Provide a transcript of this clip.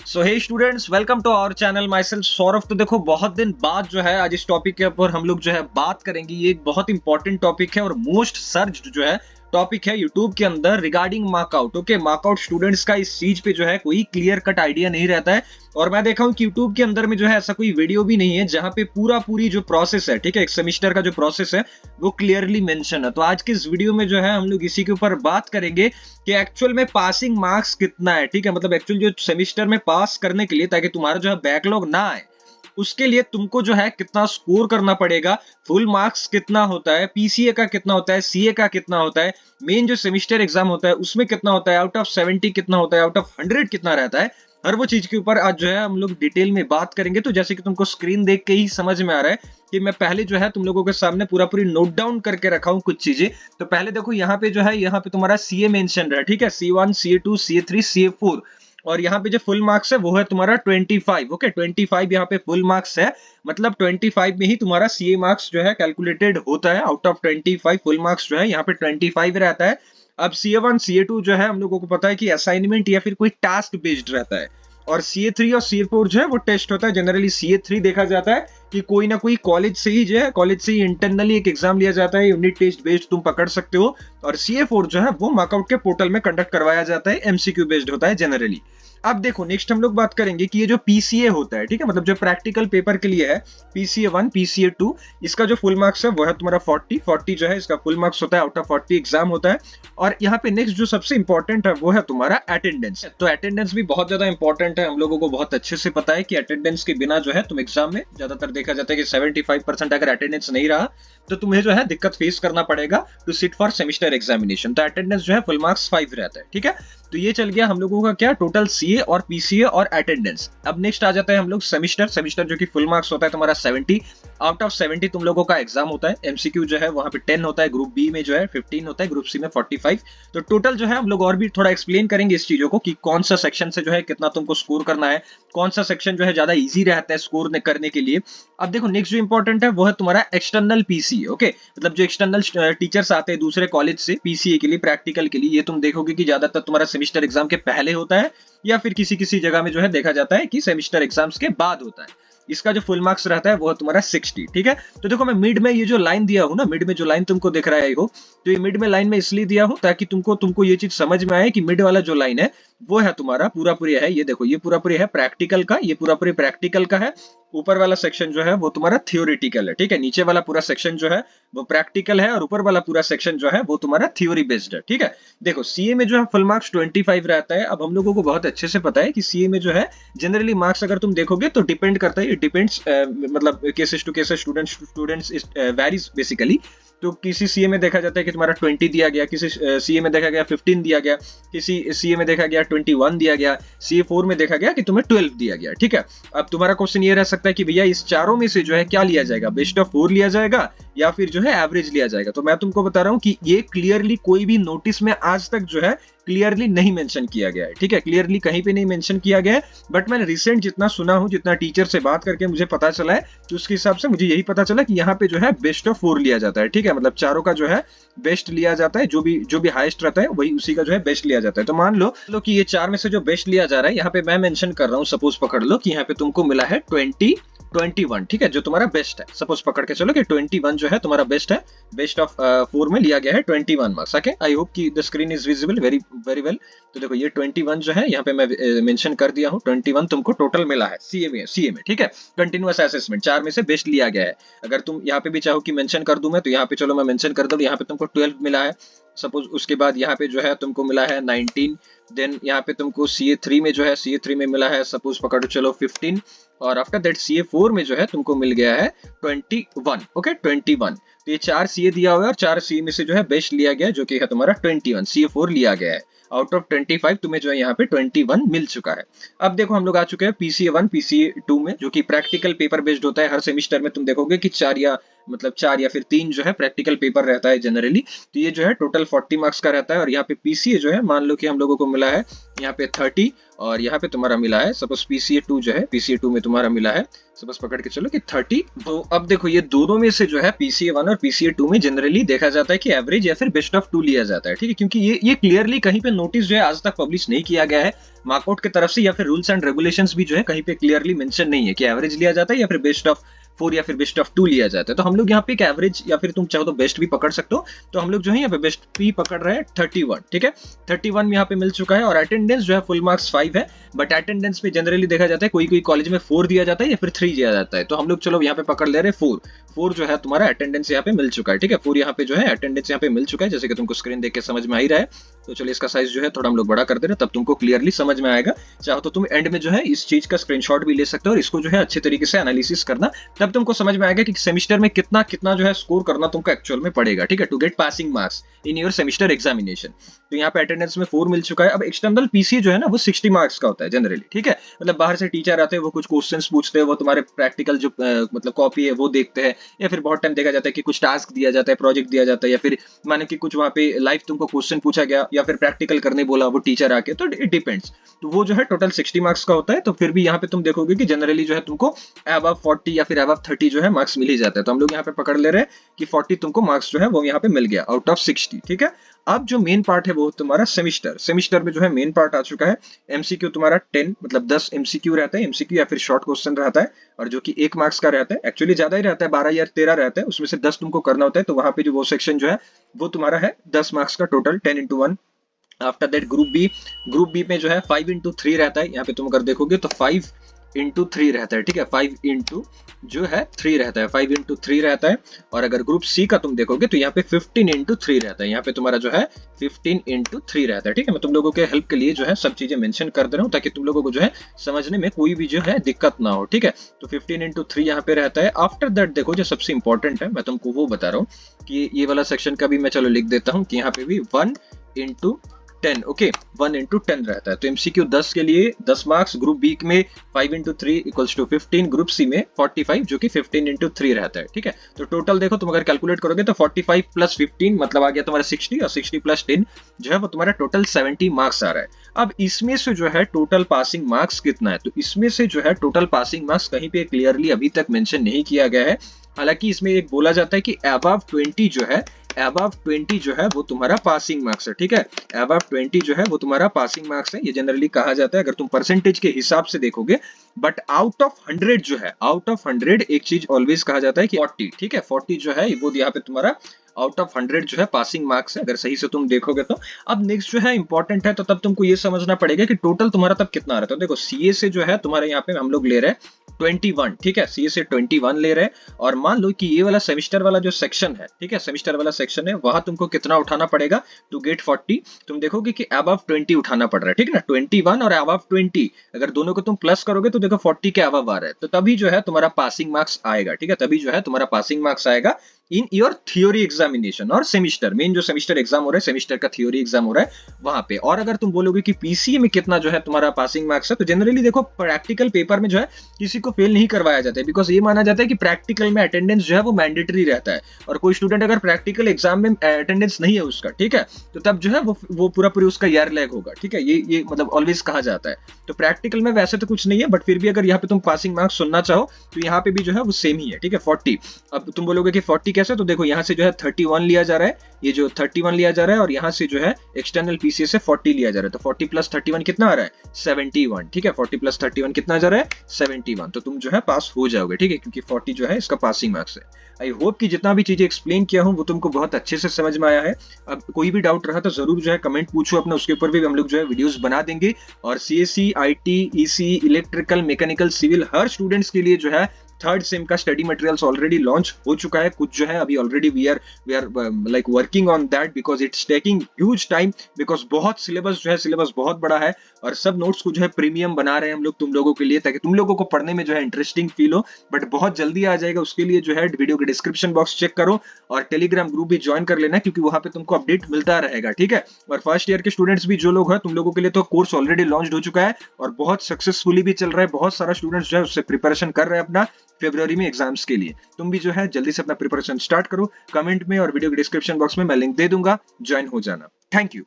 So hey students, welcome to our channel. My self Saurabh. तो देखो, बहुत दिन बाद जो है आज इस टॉपिक के ऊपर हम लोग जो है बात करेंगे। ये एक बहुत इंपॉर्टेंट टॉपिक है और मोस्ट सर्च्ड जो है टॉपिक है यूट्यूब के अंदर रिगार्डिंग मार्कआउट। ओके, मार्कआउट स्टूडेंट्स का इस चीज पे जो है कोई क्लियर कट आइडिया नहीं रहता है। और मैं देखा हूं कि यूट्यूब के अंदर में जो है ऐसा कोई वीडियो भी नहीं है जहां पे पूरी जो प्रोसेस है, ठीक है, एक सेमिस्टर का जो प्रोसेस है वो क्लियरली मेंशन है। तो आज के इस वीडियो में जो है हम लोग इसी के ऊपर बात करेंगे कि एक्चुअल में पासिंग मार्क्स कितना है। ठीक है, मतलब एक्चुअल जो सेमिस्टर में पास करने के लिए, ताकि तुम्हारा जो है बैकलॉग ना आए, उसके लिए तुमको जो है कितना स्कोर करना पड़ेगा, फुल मार्क्स कितना होता है, पीसीए का कितना होता है, सीए का कितना होता है, मेन जो सेमिस्टर एग्जाम होता है उसमें कितना होता है, आउट ऑफ 70 कितना होता है, आउट ऑफ 100 कितना रहता है। हर वो चीज के ऊपर आज जो है हम लोग डिटेल में बात करेंगे। तो जैसे कि तुमको स्क्रीन देख के ही समझ में आ रहा है कि मैं पहले जो है तुम लोगों के सामने पूरी नोट डाउन करके रखा हूं कुछ चीजें। तो पहले देखो, यहाँ पे जो है, यहाँ पे तुम्हारा सीए मेंशन रहा है, ठीक है, C1 C2 C3 C4। और यहाँ पे जो फुल मार्क्स है वो है तुम्हारा 25। ओके, 25 यहाँ पे फुल मार्क्स है। मतलब 25 में ही तुम्हारा सीए मार्क्स जो है कैलकुलेटेड होता है। आउट ऑफ 25 फुल मार्क्स जो है यहाँ पे 25 रहता है। अब CA1 CA2 जो है हम लोगों को पता है कि असाइनमेंट या फिर कोई टास्क बेस्ड रहता है। और CA3 और CA4 जो है वो टेस्ट होता है। जनरली CA3 देखा जाता है कि कोई ना कोई कॉलेज से ही जो है, कॉलेज से ही इंटरनली एक एग्जाम लिया जाता है, यूनिट टेस्ट बेस्ड तुम पकड़ सकते हो। और CA4 जो है वो मार्कआउट के पोर्टल में कंडक्ट करवाया जाता है, MCQ बेस्ड होता है जनरली। अब देखो, नेक्स्ट हम लोग बात करेंगे कि ये जो पीसीए होता है, ठीक है, मतलब जो प्रैक्टिकल पेपर के लिए है, PCA1 PCA2, इसका जो फुल मार्क्स है वो है तुम्हारा 40 जो है इसका फुल मार्क्स होता है। आउट ऑफ 40 एग्जाम होता है। और यहाँ पे नेक्स्ट जो सबसे इंपॉर्टेंट है वो है तुम्हारा अटेंडेंस। तो अटेंडेंस भी बहुत ज्यादा इंपॉर्टेंट है। हम लोगों को बहुत अच्छे से पता है कि अटेंडेंस के बिना जो है तुम एग्जाम में, ज्यादातर देखा जाता है कि 75% अगर अटेंडेंस नहीं रहा तो तुम्हें जो है दिक्कत फेस करना पड़ेगा to sit for semester examination. तो अटेंडेंस जो है फुल मार्क्स 5 रहता है, ठीक है। तो ये चल गया हम लोगों का क्या, टोटल सीए और पीसीए और अटेंडेंस। अब नेक्स्ट आ जाता है हम लोग सेमिस्टर जो कि फुल मार्क्स होता है तुम्हारा 70। आउट ऑफ 70 तुम लोगों का एग्जाम होता है। एमसीक्यू जो है वहां पे 10 होता है, ग्रुप बी में जो है 15 होता है, ग्रुप सी में 45। तो टोटल जो है हम लोग और भी थोड़ा एक्सप्लेन करेंगे इस चीजों को कि कौन सा सेक्शन से जो है कितना तुमको स्कोर करना है, कौन सा सेक्शन जो है ज्यादा इजी रहता है स्कोर करने के लिए। अब देखो, नेक्स्ट जो इंपॉर्टेंट है वो है तुम्हारा एक्सटर्नल पीसीए। ओके, मतलब जो एक्सटर्नल टीचर्स आते हैं दूसरे कॉलेज से पीसीए के लिए, प्रैक्टिकल के लिए, ये तुम देखोगे कि ज्यादातर तुम्हारा सेमिस्टर एग्जाम के पहले होता है या फिर किसी किसी जगह में जो है देखा जाता है कि सेमिस्टर एग्जाम्स के बाद होता है। इसका जो फुल मार्क्स रहता है वो है तुम्हारा 60, ठीक है। तो देखो, मैं मिड में ये जो लाइन दिया हूं ना, मिड में जो लाइन तुमको दिख रहा है हो, तो ये मिड में लाइन में इसलिए दिया हूं ताकि तुमको ये चीज समझ में आए कि मिड वाला जो लाइन है वो है तुम्हारा पूरा है। ये देखो, ये पूरा है प्रैक्टिकल का, ये पूरा प्रैक्टिकल का है। ऊपर वाला सेक्शन जो है वो तुम्हारा थियोरिटिकल है, ठीक है। नीचे वाला पूरा सेक्शन जो है वो प्रैक्टिकल है और ऊपर वाला पूरा सेक्शन जो है वो तुम्हारा थ्योरी बेस्ड है, ठीक है। देखो, सीए में जो है फुल मार्क्स 25 रहता है। अब हम लोगों को बहुत अच्छे से पता है कि सीए में जो है जनरली मार्क्स अगर तुम देखोगे तो डिपेंड करता है, डिपेंड्स, मतलब cases to cases, students varies basically. तो किसी सीए में देखा जाता है कि तुम्हारा 20 दिया गया, किसी सीए में देखा गया 15 दिया गया, किसी सीए में देखा गया 21 दिया गया, CA4 में देखा गया कि तुम्हें 12 दिया गया, ठीक है। अब तुम्हारा क्वेश्चन ये रह सकता है कि भैया इस चारों में से जो है क्या लिया जाएगा, बेस्ट ऑफ 4 लिया जाएगा या फिर जो है एवरेज लिया जाएगा। तो मैं तुमको बता रहा हूं कि ये क्लियरली कोई भी नोटिस में आज तक जो है क्लियरली नहीं मेंशन किया गया है, ठीक है। क्लियरली कहीं पे नहीं मेंशन किया गया है। बट मैंने रिसेंट जितना सुना हूं, जितना टीचर से बात करके मुझे पता चला है, तो उसके हिसाब से मुझे यही पता चला कि यहाँ पे जो है बेस्ट ऑफ 4 लिया जाता है, ठीक है। मतलब चारों का जो है बेस्ट लिया जाता है, जो भी हाईएस्ट रहता है वही उसी का जो है बेस्ट लिया जाता है। तो मान लो कि ये 4 में से जो बेस्ट लिया जा रहा है, यहाँ पे मैं मेंशन कर रहा हूँ, सपोज पकड़ लो कि यहाँ पे तुमको मिला है 21, ठीक है, जो तुम्हारा बेस्ट है। सपोज पकड़ के चलो कि 21 जो है तुम्हारा बेस्ट है। बेस्ट ऑफ 4 में लिया गया है 21 मार्क्स। ओके, आई होप कि the screen is visible very very well. तो देखो, ये 21 जो है यहाँ पे मैं मेंशन कर दिया हूँ। 21 तुमको टोटल मिला है सीए में, ठीक है। कंटिन्यूअस असेसमेंट 4 में से बेस्ट लिया गया है। अगर तुम यहाँ पे भी चाहो कि मेंशन कर दूं मैं, तो यहाँ पे चलो मैं मेंशन कर दूं। यहाँ पे तुमको 12 मिला है सपोज। उसके बाद यहाँ पे जो है तुमको मिला है 19। देन यहाँ पे तुमको CA3 में जो है, CA3 में मिला है सपोज पकड़ो चलो 15। और आफ्टर दैट CA4 में जो है तुमको मिल गया है 21। ओके, 21। तो ये 4 CA दिया हुआ है और 4 CA में से जो है बेस्ट लिया गया है, जो कि है तुम्हारा 21। CA4 लिया गया है। आउट ऑफ 25 तुम्हें जो है यहाँ पे 21 मिल चुका है। अब देखो, हम लोग आ चुके हैं PCA1 PCA2 में, जो कि प्रैक्टिकल पेपर बेस्ड होता है। हर सेमिस्टर में तुम देखोगे कि 4 या मतलब 4 या फिर 3 जो है प्रैक्टिकल पेपर रहता है जनरली। तो ये जो है टोटल 40 मार्क्स का रहता है। और यहाँ पे पीसीए जो है मान लो कि हम लोगों को मिला है यहाँ पे 30 और यहाँ पे तुम्हारा मिला है सपोज पीसीए 2 जो है पीसीए 2 में तुम्हारा मिला है सपोज पकड़ के चलो कि 30। तो अब देखो ये दोनों में से जो है पीसीए 1 और पीसीए 2 में जनरली देखा जाता है कि एवरेज या फिर बेस्ट ऑफ 2 लिया जाता है, ठीक है, क्योंकि ये क्लियरली कहीं पे नोटिस जो है आज तक पब्लिश नहीं किया गया है मार्कआउट की तरफ से, या फिर रूल्स एंड रेगुलेशंस भी जो है कहीं पे क्लियरली मेंशन नहीं है कि एवरेज लिया जाता है या फिर बेस्ट ऑफ 4 या फिर बेस्ट ऑफ 2 लिया जाता है। तो हम लोग यहाँ पे एक एवरेज या फिर तुम चाहो तो बेस्ट भी पकड़ सकते हो। तो हम लोग जो है यहाँ पे बेस्ट भी पकड़ रहे हैं 31, ठीक है, 31 में यहाँ पे मिल चुका है। और अटेंडेंस जो है फुल मार्क्स 5 है, बट अटेंडेंस में जनरली देखा जाता है कोई कोई कॉलेज में 4 दिया जाता है या फिर 3 दिया जाता है। तो हम लोग चलो यहाँ पे पकड़ ले रहे हैं 4 जो है तुम्हारा अटेंडेंस यहाँ पे मिल चुका है, ठीक है, 4 यहाँ पे जो है अटेंडेंस यहाँ पे मिल चुका है, जैसे कि तुमको स्क्रीन देख के समझ में आ ही रहा है। तो चलिए इसका साइज जो है थोड़ा हम लोग बड़ा कर दे रहे हैं, तब तुमको क्लियरली समझ में आएगा। चाहो तो तुम एंड में जो है इस चीज का स्क्रीनशॉट भी ले सकते हो और इसको जो है अच्छे तरीके से एनालिसिस करना, तब तुमको समझ में आएगा कि सेमेस्टर में कितना कितना जो है स्कोर करना तुमको एक्चुअल में पड़ेगा, ठीक है, to get passing marks in your semester examination. तो यहाँ पे अटेंडेंस में 4 मिल चुका है। अब एक्सटर्नल पीसी जो है ना वो 60 मार्क्स का होता है जनरली, ठीक है, मतलब बाहर से टीचर आते हैं, वो कुछ क्वेश्चंस पूछते हैं, वो तुम्हारे प्रैक्टिकल जो मतलब कॉपी है वो देखते हैं, या फिर बहुत टाइम देखा जाता है कि कुछ टास्क दिया जाता है, प्रोजेक्ट दिया जाता है, या फिर माने कि कुछ वहाँ पे लाइव तुमको क्वेश्चन पूछा गया या फिर प्रैक्टिकल करने बोला वो टीचर आके, तो इट डिपेंड्स। तो वो जो है टोटल 60 मार्क्स का होता है। तो फिर भी यहाँ पे तुम देखोगे कि जनरली जो है तुमको अबव 40 या फिर अबव 30 जो है मार्क्स मिल ही जाता है। तो हम लोग यहाँ पे पकड़ ले रहे हैं कि 40 तुमको मार्क्स जो है वो यहाँ पे मिल गया आउट ऑफ 60, ठीक है। अब जो मेन पार्ट है वो तुम्हारा सेमिस्टर में जो है मेन पार्ट आ चुका है। एमसीक्यू तुम्हारा 10 मतलब 10 एमसीक्यू रहता है, एमसीक्यू या फिर शॉर्ट क्वेश्चन रहता है, और जो कि 1 मार्क्स का रहता है, एक्चुअली ज्यादा ही रहता है, 12 या 13 रहता है, उसमें से 10 तुमको करना होता है। तो वहां पे जो वो सेक्शन जो है वो तुम्हारा है 10 मार्क्स का total, 10 into 1। After that group B में जो है 5 into 3 रहता है। यहाँ पे तुम अगर देखोगे तो 5 into 3 रहता है, ठीक है, 5 into जो है 3 रहता है, 5 into 3 रहता है। और अगर ग्रुप सी का तुम देखोगे तो यहाँ पे 15 into 3 रहता है, यहाँ पे तुम्हारा जो है 15 into 3 रहता है, ठीक है। मैं तुम लोगों के हेल्प के लिए जो है सब चीजें मेंशन कर दे रहा हूँ ताकि तुम लोगों को जो है समझने में कोई भी जो है दिक्कत ना हो, ठीक है। तो 15 into 3 यहाँ पे रहता है। आफ्टर दैट देखो जो सबसे इंपॉर्टेंट है मैं तुमको वो बता रहा हूँ कि ये वाला सेक्शन का भी मैं चलो लिख देता हूँ कि यहाँ पे भी 1 into 10, ओके, 1 into 10 रहता है। तो एमसीक्यू 10 के लिए 10 मार्क्स, ग्रुप बी में 5 into 3 equals to 15, group C में 45 जो कि 15 into 3 रहता है, ठीक है। तो टोटल देखो तुम अगर कैलकुलेट करोगे तो 45 प्लस 15 मतलब आ गया तुम्हारा 60, और 60 प्लस 10 जो है वो तुम्हारा टोटल 70 मार्क्स आ रहा है। अब इसमें से जो है टोटल पासिंग मार्क्स कितना है, तो इसमें से जो है टोटल पासिंग मार्क्स कहीं पे क्लियरली अभी तक मेंशन नहीं किया गया है। हालांकि इसमें एक बोला जाता है कि अबव 20 जो है, अबव 20 जो है वो तुम्हारा पासिंग मार्क्स है, ठीक है, अबव 20 जो है वो तुम्हारा पासिंग मार्क्स है, ये जनरली कहा जाता है अगर तुम परसेंटेज के हिसाब से देखोगे। बट आउट ऑफ 100 जो है, आउट ऑफ 100 एक चीज ऑलवेज कहा जाता है कि 40, ठीक है, 40 जो है वो यहाँ पे तुम्हारा आउट ऑफ 100 जो है पासिंग मार्क्स है, अगर सही से तुम देखोगे तो। अब नेक्स्ट जो है इंपॉर्टेंट है, तो तब तुमको ये समझना पड़ेगा कि टोटल तुम्हारा तब कितना आ रहा है। तो देखो सीए से जो है तुम्हारे यहाँ पे हम लोग ले रहे हैं 21, ठीक है, सीए से 21 ले रहे हैं। और मान लो कि ये वाला सेमेस्टर वाला जो सेक्शन है, ठीक है, सेमेस्टर वाला सेक्शन है, वहां तुमको कितना उठाना पड़ेगा टू गेट 40। तुम देखोगे कि अबव 20 उठाना पड़ रहा है, ठीक है ना, 21 और अबव 20 अगर दोनों को तुम प्लस करोगे तो देखो 40 के अबव आ रहा है, तो तभी जो है तुम्हारा पासिंग मार्क्स आएगा, ठीक है, तभी जो है तुम्हारा पासिंग मार्क्स आएगा इन योर थियोरी एग्जामिनेशन और सेमिस्टर, मेन जो सेमिस्टर एग्जाम हो रहा है, सेमिस्टर का थियोरी एग्जाम हो रहा है वहां पे। और अगर तुम बोलोगे कि पीसीए में कितना जो है तुम्हारा पासिंग मार्क्स है, तो जनरली देखो प्रैक्टिकल पेपर में जो है किसी को फेल नहीं करवाया जाता है, बिकॉज ये माना जाता है कि प्रैक्टिकल में अटेंडेंस जो है वो मैंडेटरी रहता है, और कोई स्टूडेंट अगर प्रैक्टिकल एग्जाम में अटेंडेंस नहीं है उसका, ठीक है, तो तब जो है वो पूरा उसका ईयर लैग होगा, ठीक है, ये मतलब ऑलवेज कहा जाता है। तो प्रैक्टिकल में वैसे तो कुछ नहीं है, बट फिर भी अगर यहाँ पे तुम पासिंग मार्क्स सुनना चाहो तो यहाँ पे भी जो है वो सेम ही है, ठीक है, 40। अब तुम बोलोगे कि 40 कैसे, तो देखो यहाँ से जो है 31 लिया जा रहा है, ये जो 31 लिया जा रहा है, और यहाँ से जो है एक्सटर्नल पीसीए से 40 लिया जा रहा है, तो 40 प्लस 31 कितना आ रहा है 71, ठीक है, 40 प्लस 31 कितना जा रहा है 71। तो तुम जो है पास हो जाओगे, ठीक है, क्योंकि 40 जो है इसका पासिंग मार्क्स है। आई होप कि जितना भी चीजें एक्सप्लेन किया हूं वो तुमको बहुत अच्छे से समझ में आया है। अब कोई भी डाउट रहा तो जरूर जो है कमेंट पूछो अपना, उसके ऊपर भी हम लोग जो है वीडियोस बना देंगे। और CSC, IT, EC, electrical, mechanical, civil हर स्टूडेंट्स के लिए जो है थर्ड सेम का स्टडी मटेरियल्स ऑलरेडी लॉन्च हो चुका है, कुछ जो है अभी already we are like working on that, because it's taking huge time, because बहुत सिलेबस जो है सिलेबस बहुत बड़ा है, और सब नोट्स को जो है प्रीमियम बना रहे हैं हम लोग तुम लोगों के लिए, ताकि तुम लोगों को पढ़ने में जो है इंटरेस्टिंग फील हो। बट बहुत जल्दी आ जाएगा, उसके लिए जो है वीडियो के डिस्क्रिप्शन बॉक्स चेक करो और टेलीग्राम ग्रुप भी ज्वाइन कर लेना, क्योंकि वहां पे तुमको अपडेट मिलता रहेगा, ठीक है। और फर्स्ट ईयर के स्टूडेंट्स भी जो लोग हैं, तुम लोगों के लिए तो कोर्स ऑलरेडी लॉन्च हो चुका है और बहुत सक्सेसफुली भी चल रहा है, बहुत सारा स्टूडेंट्स जो है उससे प्रिपरेशन कर रहे हैं अपना। फरवरी में एग्जाम्स के लिए। तुम भी जो है जल्दी से अपना प्रिपरेशन स्टार्ट करो। कमेंट में और वीडियो के डिस्क्रिप्शन बॉक्स में मैं लिंक दे दूंगा, ज्वाइन हो जाना। Thank you.